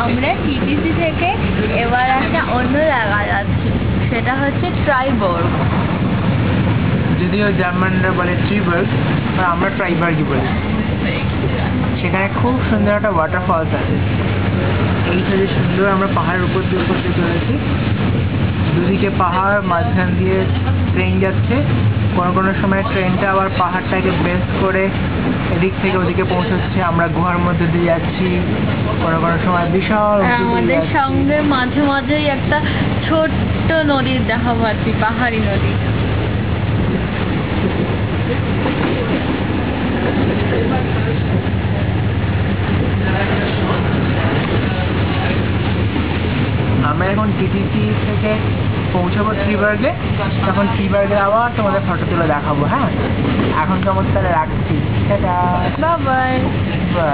আমরা টিটিসি থেকে এবার একটা অন্য জায়গা যাচ্ছি, সেটা হচ্ছে ট্রাইবার্গ। যদিও জার্মানরা বলে ট্রিবার্গ, আর আমরা ট্রাইবার্গই বলি। সেখানে খুব সুন্দর একটা ওয়াটারফলস আছে। এইটা যে সুন্দর, আমরা পাহাড়ের উপর দিয়ে চলেছি, দুদিকে পাহাড়, মাঝখান দিয়ে ট্রেন যাচ্ছে। কোনো সময় ট্রেনটা আবার পাহাড়টাকে বেস করে এদিক থেকে ওদিকে পৌঁছাচ্ছে। আমরা গুহার মধ্যে দিয়ে যাচ্ছি, কোনো সময় বিশাল। আমাদের সঙ্গে মাঝে মাঝেই একটা ছোট্ট নদীর দেখা পাচ্ছি, পাহাড়ি নদী। আমরা এখন টিটিসি থেকে পৌঁছাবো ট্রিবার্গে, তখন ট্রিবার্গে আবার তোমাদের ফটো তুলে দেখাবো। হ্যাঁ, এখন তো আমার তাহলে রাখছি। Tata, bye bye. বাই।